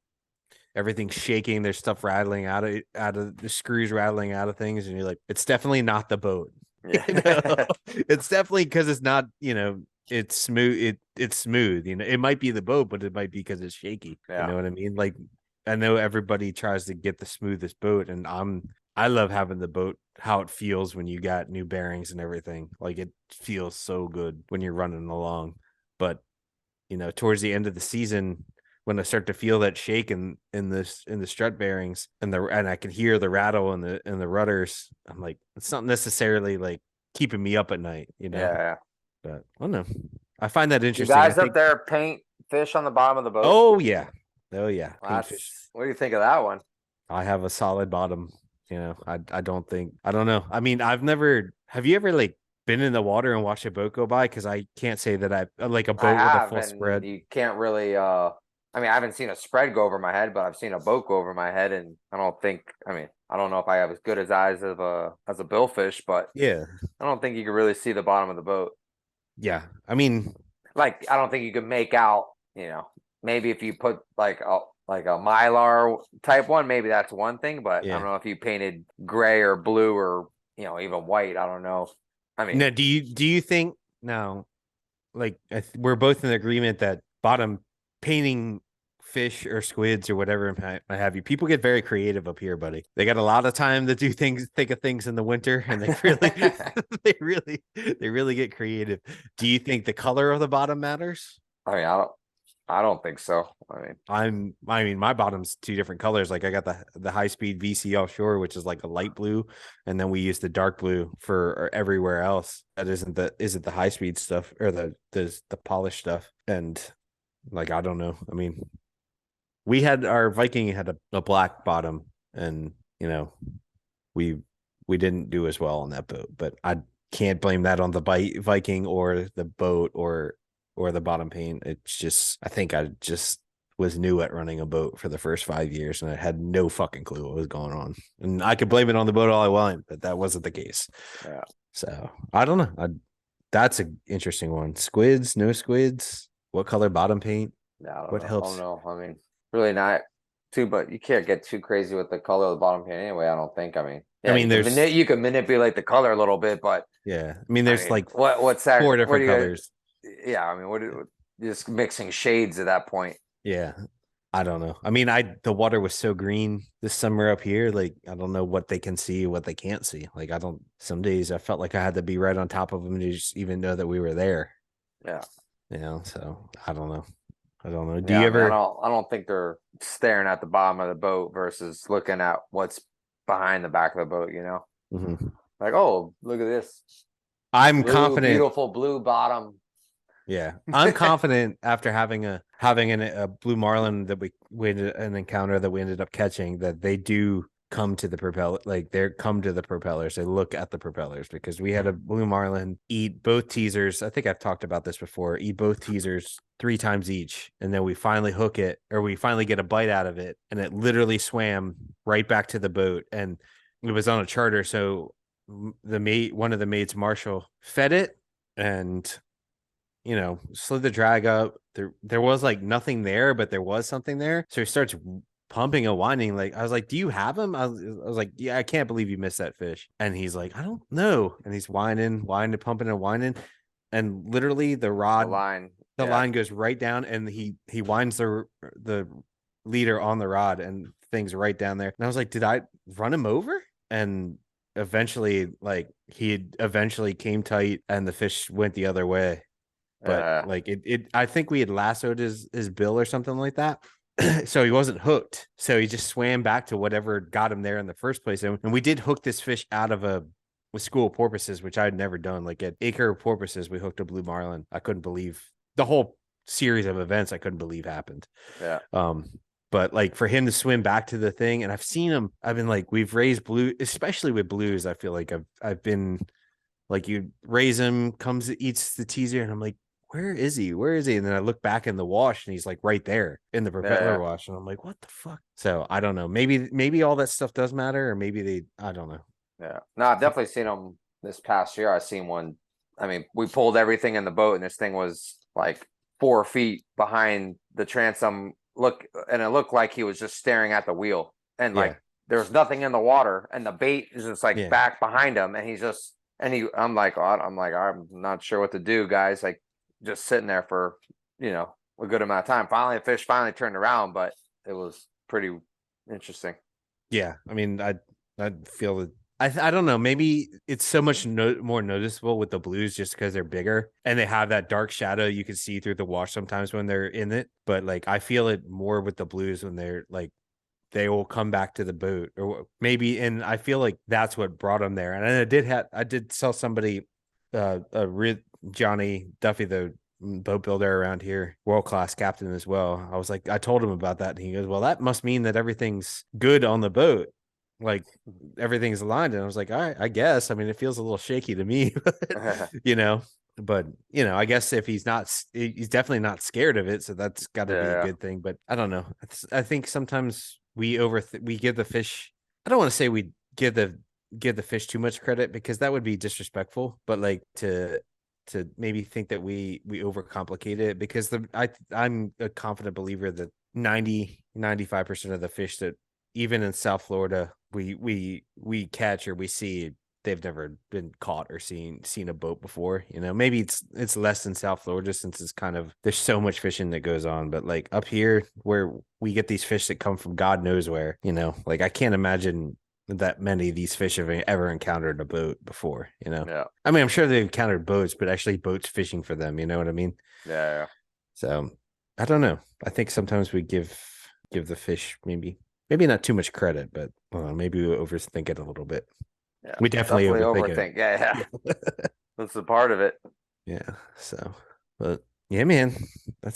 everything's shaking. There's stuff rattling out of the screws rattling out of things. And you're like, it's definitely not the boat. Yeah. You know? It's definitely because it's not, you know, it's smooth. It's smooth. You know, it might be the boat, but it might be because it's shaky. Yeah. You know what I mean? Like, I know everybody tries to get the smoothest boat, and I love having the boat, how it feels when you got new bearings and everything. Like it feels so good when you're running along. But, you know, towards the end of the season, when I start to feel that shake in the strut bearings and I can hear the rattle in the rudders, I'm like, it's not necessarily like keeping me up at night, you know. Yeah. But I don't know. I find that interesting. You guys up there paint fish on the bottom of the boat? Oh yeah. Oh yeah. What do you think of that one? I have a solid bottom. You know, I don't know. I mean, have you ever like been in the water and watched a boat go by? Because I can't say that I like a boat with a full spread. You can't really I mean, I haven't seen a spread go over my head, but I've seen a boat go over my head, and I don't know if I have as good as eyes of as a billfish, but yeah, I don't think you can really see the bottom of the boat. Yeah, I mean, like I don't think you can make out, you know, maybe if you put like a Mylar type one, maybe that's one thing, but I don't know if you painted gray or blue or, you know, even white. I don't know. I mean, now, do you think now, like we're both in agreement that bottom painting fish or squids or whatever might have you, people get very creative up here, buddy. They got a lot of time to think of things in the winter, and they really they really get creative. Do you think the color of the bottom matters? I mean, I don't think so. I mean my bottom's two different colors. Like I got the high speed VC offshore, which is like a light blue, and then we use the dark blue for everywhere else that isn't the high speed stuff or the polished stuff. And like, I don't know. I mean, our Viking had a black bottom, and you know, we didn't do as well on that boat, but I can't blame that on the Viking or the boat or the bottom paint. It's just, I think I just was new at running a boat for the first 5 years, and I had no fucking clue what was going on. And I could blame it on the boat all I want, but that wasn't the case. Yeah. So I don't know. That's an interesting one. Squids, no squids. What color bottom paint? Yeah, what helps? I don't know. I mean, really not too, but you can't get too crazy with the color of the bottom paint anyway. I don't think. I mean, you can manipulate the color a little bit, but yeah, I mean, there's like what's that? 4 different colors. Yeah, I mean, just mixing shades at that point. Yeah, I don't know. I mean, the water was so green this summer up here. Like, I don't know what they can see, what they can't see. Like, some days I felt like I had to be right on top of them to just even know that we were there. Yeah. You know, so I don't know. Do you ever? I don't think they're staring at the bottom of the boat versus looking at what's behind the back of the boat. You know, like, oh, look at this. I'm confident. Beautiful blue bottom. Yeah, I'm confident after having a blue marlin that we had an encounter that we ended up catching, that they do come to the propeller, like they come to the propellers. They look at the propellers, because we had a blue marlin eat both teasers. I think I've talked about this before. Eat both teasers 3 times each, and then we finally hook it, or we finally get a bite out of it, and it literally swam right back to the boat. And it was on a charter, so one of the mates, Marshall, fed it and, you know, slid the drag up. There was like nothing there, but there was something there. So he starts pumping and whining. Like, I was like, do you have him? I was like, yeah, I can't believe you missed that fish. And he's like, I don't know. And he's whining, pumping and whining. And literally the line goes right down, and he winds the leader on the rod, and things right down there. And I was like, did I run him over? And eventually, like, he eventually came tight, and the fish went the other way. But like I think we had lassoed his bill or something like that. So he wasn't hooked. So he just swam back to whatever got him there in the first place. And we did hook this fish out of with school porpoises, which I had never done. Like at Acre Porpoises, we hooked a blue marlin. I couldn't believe the whole series of events. I couldn't believe happened. Yeah. But like for him to swim back to the thing, and I've seen him. I've been like, we've raised blue, especially with blues. I feel like I've been like, you raise him, eats the teaser, and I'm like, where is he? Where is he? And then I look back in the wash, and he's like right there in the propeller wash, and I'm like, what the fuck? So I don't know. Maybe all that stuff does matter, or maybe I don't know. Yeah. No, I've definitely seen them this past year. I seen one. I mean, we pulled everything in the boat, and this thing was like 4 feet behind the transom. And it looked like he was just staring at the wheel, and like there's nothing in the water, and the bait is just like back behind him, and I'm like, I'm not sure what to do, guys. Like, just sitting there for a good amount of time. Finally, the fish turned around, but it was pretty interesting. Yeah, I mean, I feel that. I don't know. Maybe it's so much more noticeable with the blues just because they're bigger and they have that dark shadow you can see through the wash sometimes when they're in it. But like, I feel it more with the blues when they're like, they will come back to the boat, or maybe. And I feel like that's what brought them there. And I did sell somebody, Johnny Duffy, the boat builder around here, world-class captain as well. I was like, I told him about that, and he goes, well, that must mean that everything's good on the boat. Like everything's aligned. And I was like, all right, I guess. I mean, it feels a little shaky to me, but I guess if he's definitely not scared of it. So that's got to be a good thing. But I don't know. I think sometimes we give the fish. I don't want to say we give the fish too much credit, because that would be disrespectful, but like to maybe think that we overcomplicate it, because I'm a confident believer that 95% of the fish that even in South Florida we catch or we see, they've never been caught or seen a boat before. Maybe it's less in South Florida since it's kind of, there's so much fishing that goes on, but like up here where we get these fish that come from God knows where, like I can't imagine that many of these fish have ever encountered a boat before. Yeah. I mean, I'm sure they've encountered boats, but actually boats fishing for them, you know what I mean? Yeah. So I don't know. I think sometimes we give the fish maybe not too much credit, but maybe we overthink it a little bit. Yeah, we definitely overthink it. Yeah. That's a part of it. Yeah. So, but yeah, man, I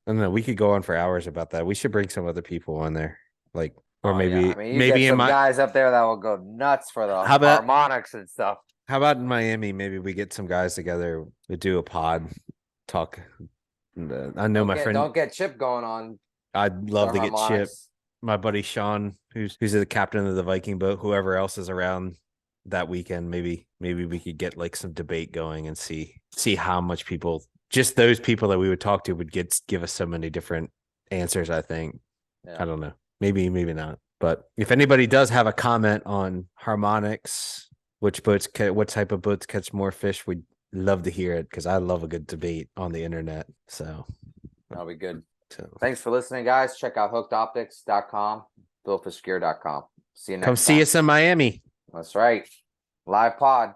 don't know. We could go on for hours about that. We should bring some other people on there, like, or maybe, yeah. I mean, maybe get some guys up there that will go nuts for the harmonics and stuff. How about in Miami? Maybe we get some guys together. We do a pod talk. I know my friend. Don't get Chip going on. I'd love to get Chip. My buddy Sean, who's the captain of the Viking boat, whoever else is around that weekend, maybe we could get like some debate going and see how much just those people that we would talk to would give us so many different answers. I think. I don't know. Maybe not. But if anybody does have a comment on harmonics, what type of boats catch more fish, we'd love to hear it, because I love a good debate on the internet. So that'll be good. So, thanks for listening, guys. Check out hookedoptics.com, billfishgear.com. See you next time. Come see us in Miami. That's right. Live pod.